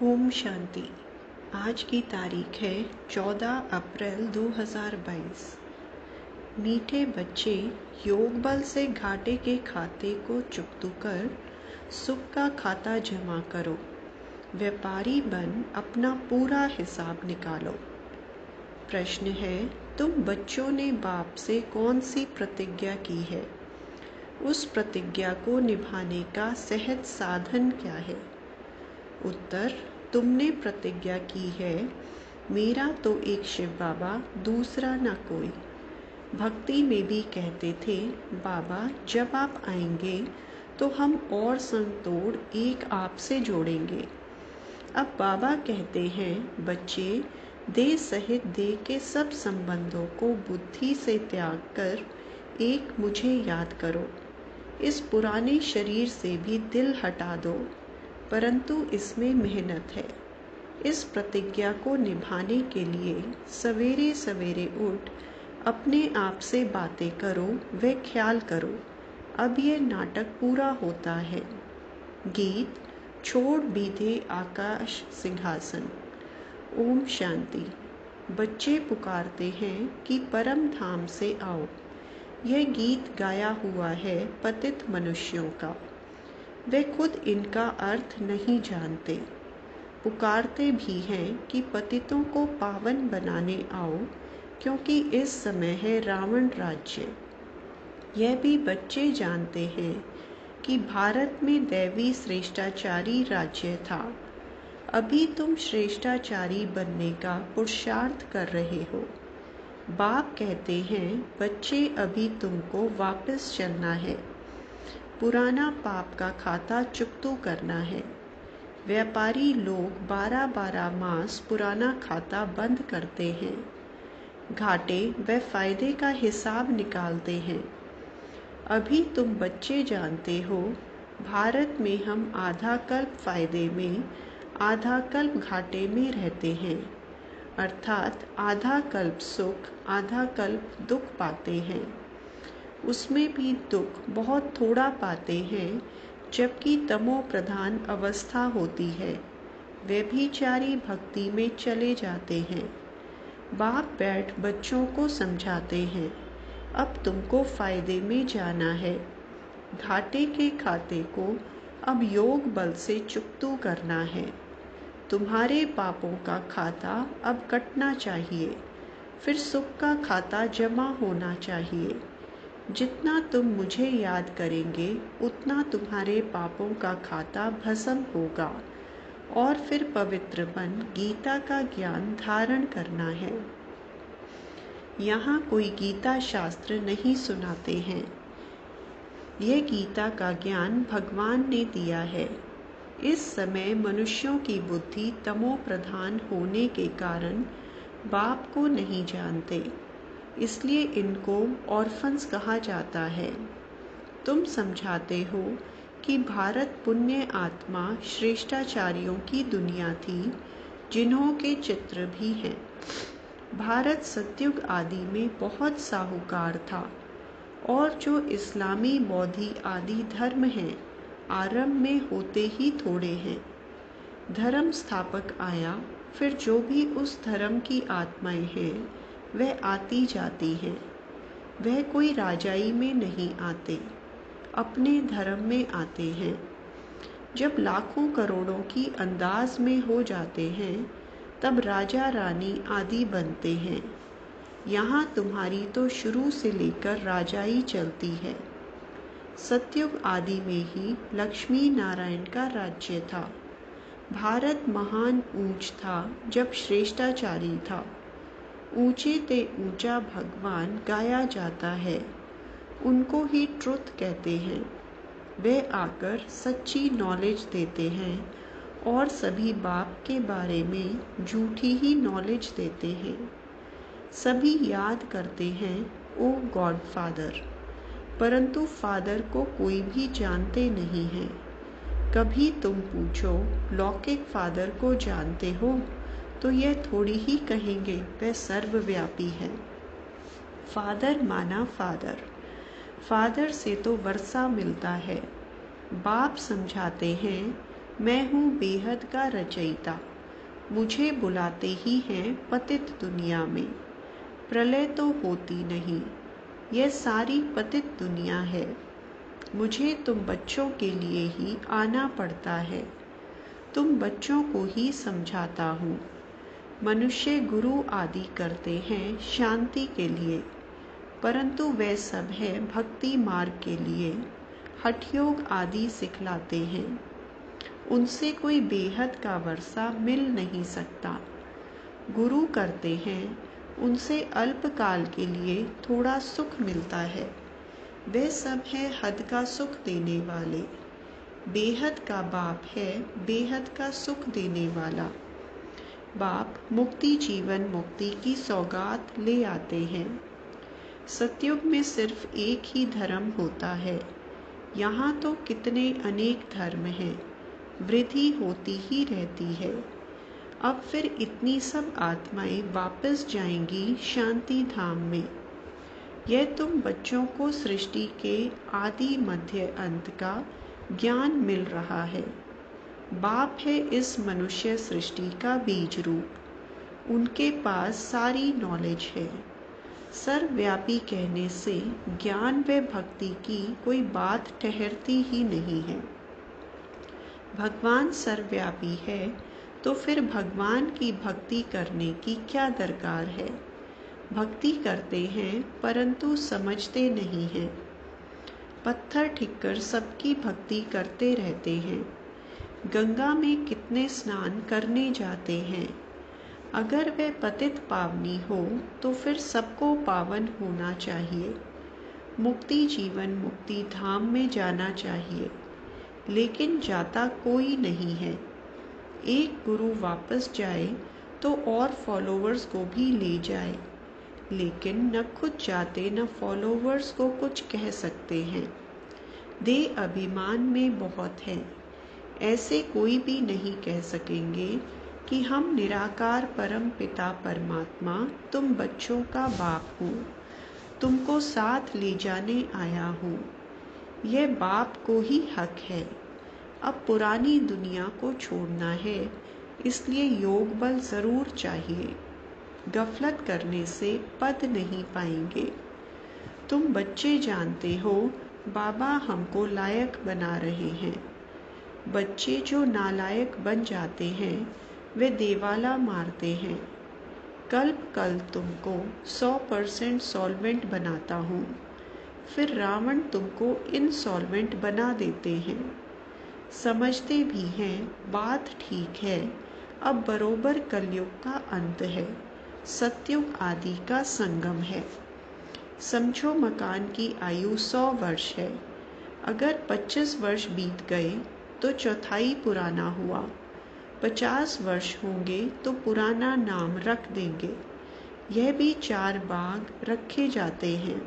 ओम शांति। आज की तारीख है 14 अप्रैल 2022। मीठे बच्चे, योग बल से घाटे के खाते को चुकतू कर सुख का खाता जमा करो। व्यापारी बन अपना पूरा हिसाब निकालो। प्रश्न है, तुम बच्चों ने बाप से कौन सी प्रतिज्ञा की है? उस प्रतिज्ञा को निभाने का सहज साधन क्या है? उत्तर, तुमने प्रतिज्ञा की है, मेरा तो एक शिव बाबा, दूसरा ना कोई। भक्ति में भी कहते थे, बाबा जब आप आएंगे तो हम और संग तोड़ एक आपसे जोड़ेंगे। अब बाबा कहते हैं, बच्चे देह सहित देह के सब संबंधों को बुद्धि से त्याग कर एक मुझे याद करो। इस पुराने शरीर से भी दिल हटा दो, परंतु इसमें मेहनत है। इस प्रतिज्ञा को निभाने के लिए सवेरे सवेरे उठ अपने आप से बातें करो व ख्याल करो, अब ये नाटक पूरा होता है। गीत छोड़ बीधे आकाश सिंहासन। ओम शांति। बच्चे पुकारते हैं कि परम धाम से आओ। यह गीत गाया हुआ है पतित मनुष्यों का। वे खुद इनका अर्थ नहीं जानते। पुकारते भी हैं कि पतितों को पावन बनाने आओ, क्योंकि इस समय है रावण राज्य। यह भी बच्चे जानते हैं कि भारत में दैवी श्रेष्ठाचारी राज्य था। अभी तुम श्रेष्ठाचारी बनने का पुरुषार्थ कर रहे हो। बाप कहते हैं, बच्चे अभी तुमको वापस चलना है। पुराना पाप का खाता चुकतू करना है। व्यापारी लोग 12-12 मास पुराना खाता बंद करते हैं। घाटे व फायदे का हिसाब निकालते हैं। अभी तुम बच्चे जानते हो, भारत में हम आधा कल्प फायदे में, आधा कल्प घाटे में रहते हैं। अर्थात आधा कल्प सुख, आधा कल्प दुख पाते हैं। उसमें भी दुख बहुत थोड़ा पाते हैं, जबकि तमो प्रधान अवस्था होती है। व्यभिचारी भक्ति में चले जाते हैं। बाप बैठ बच्चों को समझाते हैं, अब तुमको फायदे में जाना है। घाटे के खाते को अब योग बल से चुकतू करना है। तुम्हारे पापों का खाता अब कटना चाहिए, फिर सुख का खाता जमा होना चाहिए। जितना तुम मुझे याद करेंगे, उतना तुम्हारे पापों का खाता भस्म होगा और फिर पवित्र बन गीता का ज्ञान धारण करना है। यहाँ कोई गीता शास्त्र नहीं सुनाते हैं। यह गीता का ज्ञान भगवान ने दिया है। इस समय मनुष्यों की बुद्धि तमो प्रधान होने के कारण बाप को नहीं जानते, इसलिए इनको ऑर्फन्स कहा जाता है। तुम समझाते हो कि भारत पुण्य आत्मा श्रेष्ठाचार्यों की दुनिया थी, जिन्हों के चित्र भी हैं। भारत सतयुग आदि में बहुत साहूकार था, और जो इस्लामी बौद्धि आदि धर्म हैं, आरंभ में होते ही थोड़े हैं। धर्म स्थापक आया, फिर जो भी उस धर्म की आत्माएं हैं, वह आती जाती हैं। वह कोई राजाई में नहीं आते, अपने धर्म में आते हैं। जब लाखों करोड़ों की अंदाज में हो जाते हैं, तब राजा रानी आदि बनते हैं। यहाँ तुम्हारी तो शुरू से लेकर राजाई चलती है। सतयुग आदि में ही लक्ष्मी नारायण का राज्य था। भारत महान ऊंच था जब श्रेष्ठाचारी था। ऊंचे ते ऊंचा भगवान गाया जाता है, उनको ही ट्रुथ कहते हैं। वे आकर सच्ची नॉलेज देते हैं और सभी बाप के बारे में झूठी ही नॉलेज देते हैं। सभी याद करते हैं, ओ गॉड फादर, परंतु फादर को कोई भी जानते नहीं है। कभी तुम पूछो, लौकिक फादर को जानते हो? तो यह थोड़ी ही कहेंगे वह सर्वव्यापी है। फादर माना फादर, फादर से तो वर्षा मिलता है। बाप समझाते हैं, मैं हूँ बेहद का रचयिता, मुझे बुलाते ही हैं पतित दुनिया में। प्रलय तो होती नहीं, यह सारी पतित दुनिया है। मुझे तुम बच्चों के लिए ही आना पड़ता है, तुम बच्चों को ही समझाता हूँ। मनुष्य गुरु आदि करते हैं शांति के लिए, परंतु वह सब है भक्ति मार्ग के लिए। हठयोग आदि सिखलाते हैं, उनसे कोई बेहद का वर्षा मिल नहीं सकता। गुरु करते हैं, उनसे अल्पकाल के लिए थोड़ा सुख मिलता है। वे सब है हद का सुख देने वाले। बेहद का बाप है बेहद का सुख देने वाला। बाप मुक्ति जीवन मुक्ति की सौगात ले आते हैं। सतयुग में सिर्फ एक ही धर्म होता है, यहाँ तो कितने अनेक धर्म हैं, वृद्धि होती ही रहती है। अब फिर इतनी सब आत्माएं वापस जाएंगी शांति धाम में। यह तुम बच्चों को सृष्टि के आदि मध्य अंत का ज्ञान मिल रहा है। बाप है इस मनुष्य सृष्टि का बीज रूप, उनके पास सारी नॉलेज है। सर्वव्यापी कहने से ज्ञान व भक्ति की कोई बात ठहरती ही नहीं है। भगवान सर्वव्यापी है तो फिर भगवान की भक्ति करने की क्या दरकार है। भक्ति करते हैं परंतु समझते नहीं हैं। पत्थर ठिक्कर सबकी भक्ति करते रहते हैं। गंगा में कितने स्नान करने जाते हैं। अगर वह पतित पावनी हो तो फिर सबको पावन होना चाहिए। मुक्ति जीवन मुक्ति धाम में जाना चाहिए, लेकिन जाता कोई नहीं है। एक गुरु वापस जाए तो और फॉलोवर्स को भी ले जाए, लेकिन न खुद जाते न फॉलोवर्स को कुछ कह सकते हैं। देह अभिमान में बहुत है, ऐसे कोई भी नहीं कह सकेंगे कि हम निराकार परम पिता परमात्मा तुम बच्चों का बाप हो, तुमको साथ ले जाने आया हूँ। यह बाप को ही हक है। अब पुरानी दुनिया को छोड़ना है, इसलिए योग बल जरूर चाहिए। गफलत करने से पद नहीं पाएंगे। तुम बच्चे जानते हो बाबा हमको लायक बना रहे हैं। बच्चे जो नालायक बन जाते हैं वे देवाला मारते हैं। कल तुमको 100% सॉल्वेंट बनाता हूँ, फिर रावण तुमको इनसॉल्वेंट बना देते हैं। समझते भी हैं, बात ठीक है। अब बरोबर कलयुग का अंत है, सतयुग आदि का संगम है। समझो मकान की आयु 100 वर्ष है। अगर 25 वर्ष बीत गए तो चौथाई पुराना हुआ। 50 वर्ष होंगे तो पुराना नाम रख देंगे। यह भी 4 भाग रखे जाते हैं,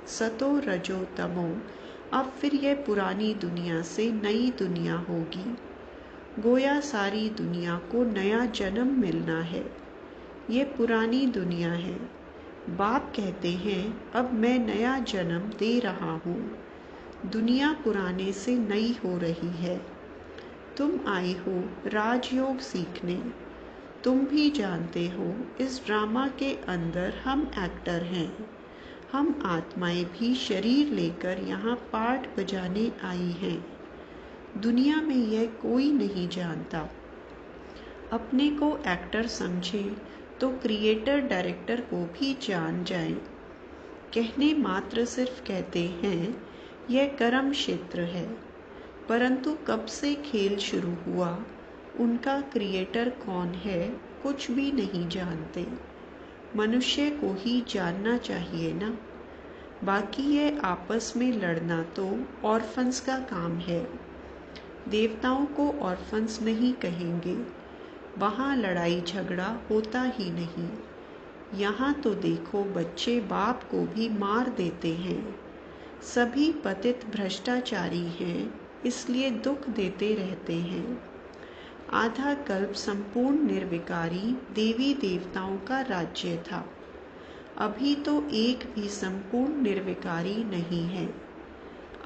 सतो रजो तमो। अब फिर यह पुरानी दुनिया से नई दुनिया होगी। गोया सारी दुनिया को नया जन्म मिलना है। ये पुरानी दुनिया है। बाप कहते हैं अब मैं नया जन्म दे रहा हूँ। दुनिया पुराने से नई हो रही है। तुम आए हो राजयोग सीखने। तुम भी जानते हो इस ड्रामा के अंदर हम एक्टर हैं। हम आत्माएं भी शरीर लेकर यहाँ पार्ट बजाने आई हैं। दुनिया में यह कोई नहीं जानता। अपने को एक्टर समझे तो क्रिएटर डायरेक्टर को भी जान जाए। कहने मात्र सिर्फ कहते हैं यह कर्म क्षेत्र है, परंतु कब से खेल शुरू हुआ, उनका क्रिएटर कौन है, कुछ भी नहीं जानते। मनुष्य को ही जानना चाहिए ना। बाकी ये आपस में लड़ना तो ऑर्फन्स का काम है। देवताओं को ऑर्फन्स नहीं कहेंगे, वहाँ लड़ाई झगड़ा होता ही नहीं। यहाँ तो देखो बच्चे बाप को भी मार देते हैं। सभी पतित भ्रष्टाचारी हैं, इसलिए दुख देते रहते हैं। आधा कल्प संपूर्ण निर्विकारी देवी देवताओं का राज्य था। अभी तो एक भी संपूर्ण निर्विकारी नहीं है।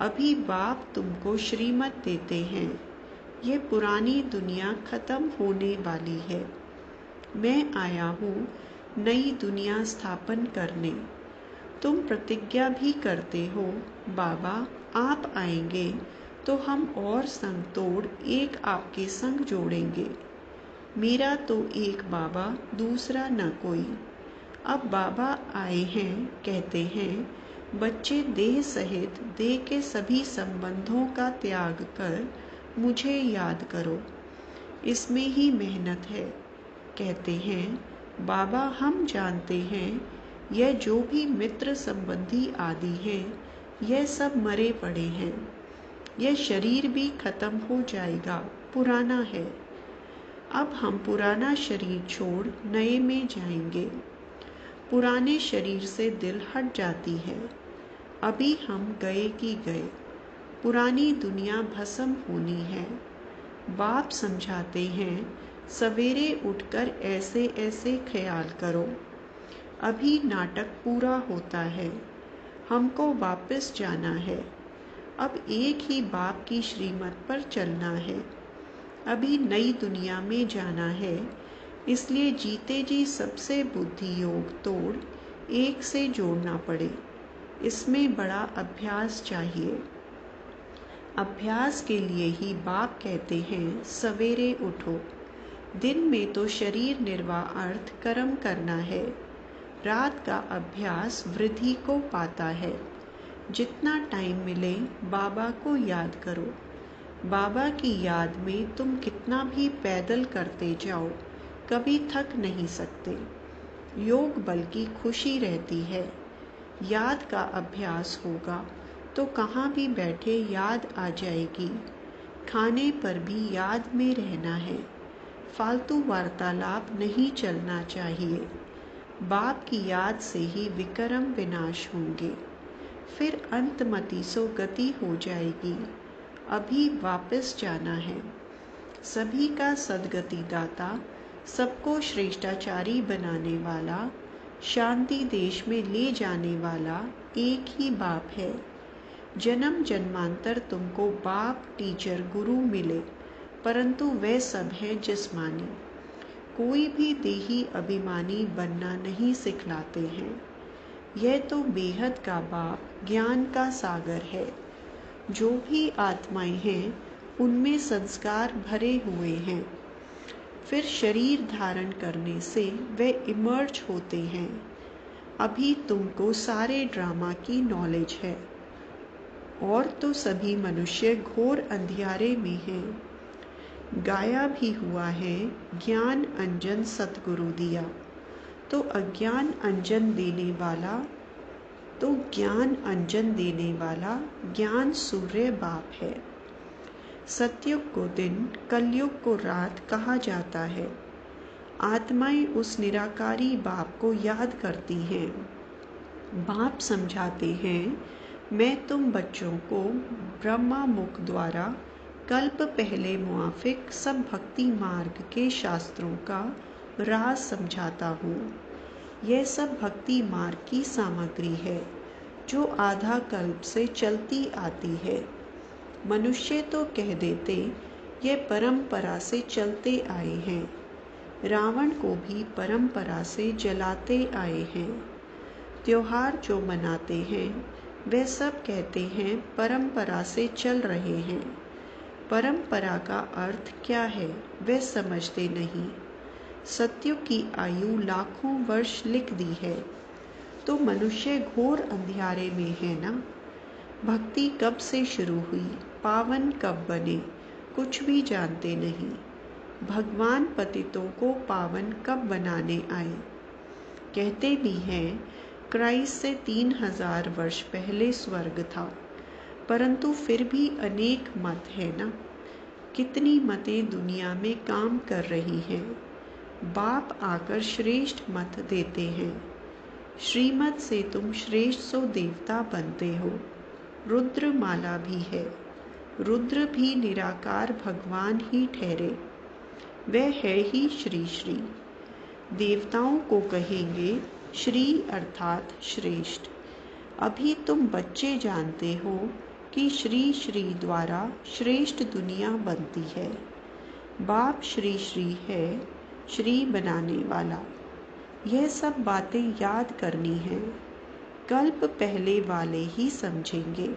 अभी बाप तुमको श्रीमत देते हैं, ये पुरानी दुनिया खत्म होने वाली है। मैं आया हूँ नई दुनिया स्थापन करने। तुम प्रतिज्ञा भी करते हो, बाबा आप आएंगे तो हम और संग तोड़ एक आपके संग जोड़ेंगे। मेरा तो एक बाबा, दूसरा न कोई। अब बाबा आए हैं, कहते हैं बच्चे देह सहित देह के सभी संबंधों का त्याग कर मुझे याद करो। इसमें ही मेहनत है। कहते हैं बाबा हम जानते हैं यह जो भी मित्र संबंधी आदि हैं यह सब मरे पड़े हैं। यह शरीर भी खत्म हो जाएगा, पुराना है। अब हम पुराना शरीर छोड़ नए में जाएंगे। पुराने शरीर से दिल हट जाती है। अभी हम गए कि गए। पुरानी दुनिया भस्म होनी है। बाप समझाते हैं सवेरे उठकर ऐसे ऐसे ख्याल करो। अभी नाटक पूरा होता है। हमको वापस जाना है। अब एक ही बाप की श्रीमत पर चलना है। अभी नई दुनिया में जाना है। इसलिए जीते जी सबसे बुद्धि योग तोड़ एक से जोड़ना पड़े। इसमें बड़ा अभ्यास चाहिए। अभ्यास के लिए ही बाप कहते हैं सवेरे उठो। दिन में तो शरीर निर्वाह अर्थ कर्म करना है। रात का अभ्यास वृद्धि को पाता है। जितना टाइम मिले बाबा को याद करो। बाबा की याद में तुम कितना भी पैदल करते जाओ, कभी थक नहीं सकते। योग बल की खुशी रहती है। याद का अभ्यास होगा तो कहाँ भी बैठे याद आ जाएगी। खाने पर भी याद में रहना है। फालतू वार्तालाप नहीं चलना चाहिए। बाप की याद से ही विक्रम विनाश होंगे। फिर अंतमति सो गति हो जाएगी। अभी वापस जाना है। सभी का सदगति दाता, सबको श्रेष्ठाचारी बनाने वाला, शांति देश में ले जाने वाला एक ही बाप है। जन्म जन्मांतर तुमको बाप, टीचर, गुरु मिले, परंतु वे सब हैं जिस्मानी। कोई भी देही अभिमानी बनना नहीं सिखलाते हैं। यह तो बेहद का बाप, ज्ञान का सागर है। जो भी आत्माएं हैं उनमें संस्कार भरे हुए हैं। फिर शरीर धारण करने से वे इमर्ज होते हैं। अभी तुमको सारे ड्रामा की नॉलेज है। और तो सभी मनुष्य घोर अंधियारे में हैं। गाया भी हुआ है ज्ञान अंजन सतगुरु दिया। तो ज्ञान अंजन देने वाला ज्ञान सूर्य बाप है। सतयुग को दिन, कलयुग को रात कहा जाता है। आत्माएं उस निराकारी बाप को याद करती हैं। बाप समझाते हैं मैं तुम बच्चों को ब्रह्मा मुख द्वारा कल्प पहले मुआफिक सब भक्ति मार्ग के शास्त्रों का राज समझाता हूँ। यह सब भक्ति मार्ग की सामग्री है जो आधा कल्प से चलती आती है। मनुष्य तो कह देते ये परंपरा से चलते आए हैं। रावण को भी परंपरा से जलाते आए हैं। त्योहार जो मनाते हैं वे सब कहते हैं परंपरा से चल रहे हैं। परंपरा का अर्थ क्या है वे समझते नहीं। सत्युग की आयु लाखों वर्ष लिख दी है तो मनुष्य घोर अंधियारे में है ना। भक्ति कब से शुरू हुई, पावन कब बने, कुछ भी जानते नहीं। भगवान पतितों को पावन कब बनाने आए। कहते भी हैं क्राइस्ट से 3000 वर्ष पहले स्वर्ग था, परंतु फिर भी अनेक मत है ना। कितनी मतें दुनिया में काम कर रही हैं। बाप आकर श्रेष्ठ मत देते हैं। श्रीमत से तुम श्रेष्ठ सो देवता बनते हो। रुद्र माला भी है। रुद्र भी निराकार भगवान ही ठहरे। वह है ही श्री श्री। देवताओं को कहेंगे श्री अर्थात श्रेष्ठ। अभी तुम बच्चे जानते हो कि श्री श्री द्वारा श्रेष्ठ दुनिया बनती है। बाप श्री श्री है, श्री बनाने वाला। यह सब बातें याद करनी है। कल्प पहले वाले ही समझेंगे।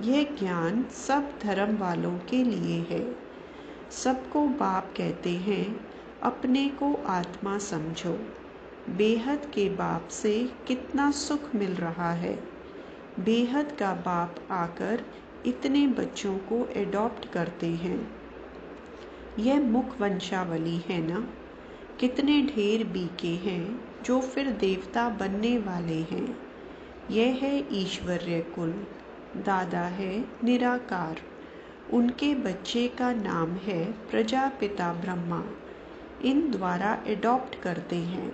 यह ज्ञान सब धर्म वालों के लिए है। सबको बाप कहते हैं, अपने को आत्मा समझो। बेहद के बाप से कितना सुख मिल रहा है। बेहद का बाप आकर इतने बच्चों को एडॉप्ट करते हैं। यह मुख वंशावली है ना। कितने ढेर बीके हैं जो फिर देवता बनने वाले हैं। यह है ईश्वरीय कुल। दादा है निराकार। उनके बच्चे का नाम है प्रजापिता ब्रह्मा। इन द्वारा एडॉप्ट करते हैं।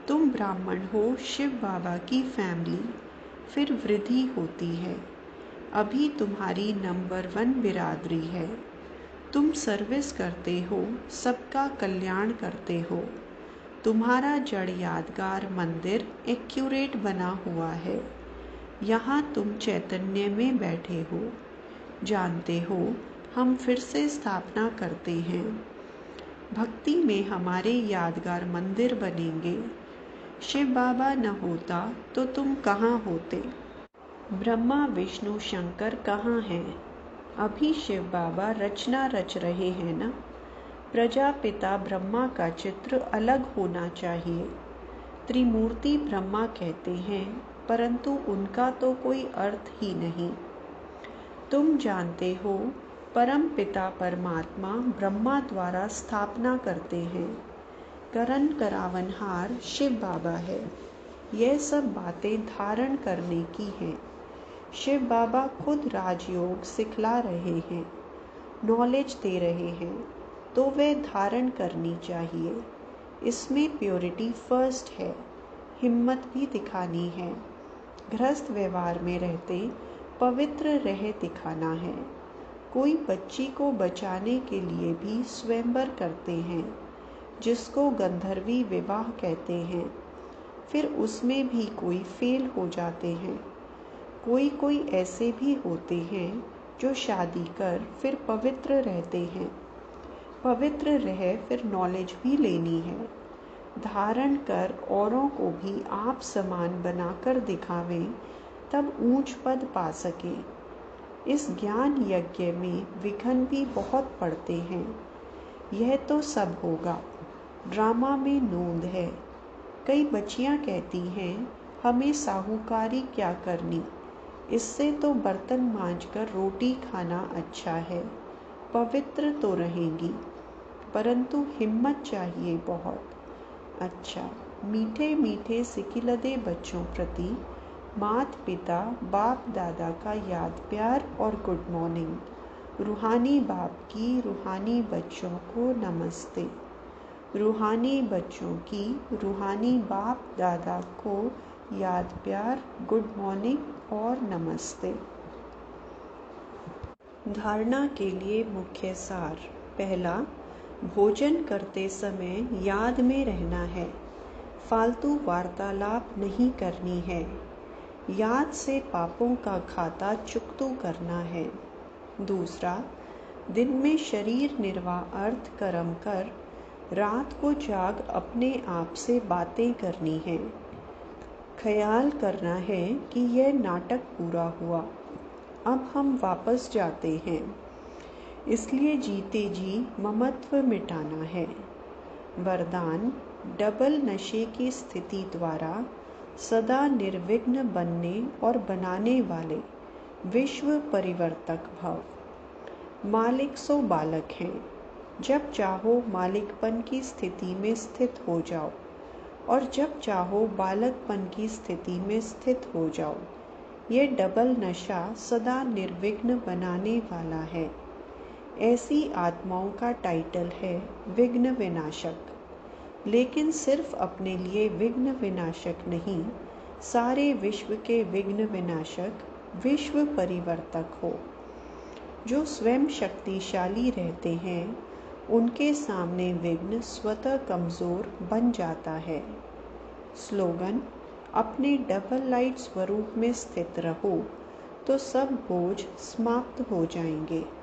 तुम ब्राह्मण हो शिव बाबा की फैमिली, फिर वृद्धि होती है। अभी तुम्हारी नंबर 1 बिरादरी है। तुम सर्विस करते हो, सबका कल्याण करते हो। तुम्हारा जड़ यादगार मंदिर एक्यूरेट बना हुआ है। यहाँ तुम चैतन्य में बैठे हो। जानते हो, हम फिर से स्थापना करते हैं। भक्ति में हमारे यादगार मंदिर बनेंगे। शिव बाबा न होता तो तुम कहाँ होते? ब्रह्मा विष्णु शंकर कहाँ हैं? अभी शिव बाबा रचना रच रहे हैं ना। प्रजापिता ब्रह्मा का चित्र अलग होना चाहिए। त्रिमूर्ति ब्रह्मा कहते हैं, परंतु उनका तो कोई अर्थ ही नहीं। तुम जानते हो, परम पिता परमात्मा ब्रह्मा द्वारा स्थापना करते हैं। करण करावनहार शिव बाबा है। यह सब बातें धारण करने की हैं। शिव बाबा खुद राजयोग सिखला रहे हैं, नॉलेज दे रहे हैं, तो वे धारण करनी चाहिए। इसमें प्योरिटी फर्स्ट है। हिम्मत भी दिखानी है। गृहस्थ व्यवहार में रहते पवित्र रह दिखाना है। कोई बच्ची को बचाने के लिए भी स्वयंवर करते हैं, जिसको गंधर्वी विवाह कहते हैं। फिर उसमें भी कोई फेल हो जाते हैं। कोई कोई ऐसे भी होते हैं जो शादी कर फिर पवित्र रहते हैं। पवित्र रह फिर नॉलेज भी लेनी है। धारण कर औरों को भी आप समान बनाकर दिखावें, तब ऊंच पद पा सके। इस ज्ञान यज्ञ में विघ्न भी बहुत पड़ते हैं। यह तो सब होगा। ड्रामा में नोंद है। कई बच्चियां कहती हैं, हमें साहूकारी क्या करनी, इससे तो बर्तन मांजकर रोटी खाना अच्छा है। पवित्र तो रहेंगी, परंतु हिम्मत चाहिए बहुत। अच्छा, मीठे मीठे सिकिलदे बच्चों प्रति माता पिता बाप दादा का याद प्यार और गुड मॉर्निंग। रूहानी बाप की रूहानी बच्चों को नमस्ते। रूहानी बच्चों की रूहानी बाप दादा को याद प्यार, गुड मॉर्निंग और नमस्ते। धारणा के लिए मुख्य सार। पहला, भोजन करते समय याद में रहना है। फालतू वार्तालाप नहीं करनी है। याद से पापों का खाता चुकतू करना है। दूसरा, दिन में शरीर निर्वाह अर्थ कर्म कर, रात को जाग अपने आप से बातें करनी है। ख्याल करना है कि यह नाटक पूरा हुआ, अब हम वापस जाते हैं। इसलिए जीते जी ममत्व मिटाना है। वरदान, डबल नशे की स्थिति द्वारा सदा निर्विघ्न बनने और बनाने वाले विश्व परिवर्तक भव। मालिक सो बालक हैं। जब चाहो मालिकपन की स्थिति में स्थित हो जाओ, और जब चाहो बालकपन की स्थिति में स्थित हो जाओ। ये डबल नशा सदा निर्विघ्न बनाने वाला है। ऐसी आत्माओं का टाइटल है विघ्न विनाशक। लेकिन सिर्फ अपने लिए विघ्न विनाशक नहीं, सारे विश्व के विघ्न विनाशक, विश्व परिवर्तक हो। जो स्वयं शक्तिशाली रहते हैं, उनके सामने विघ्न स्वतः कमजोर बन जाता है। स्लोगन, अपने डबल लाइट स्वरूप में स्थित रहो, तो सब बोझ समाप्त हो जाएंगे।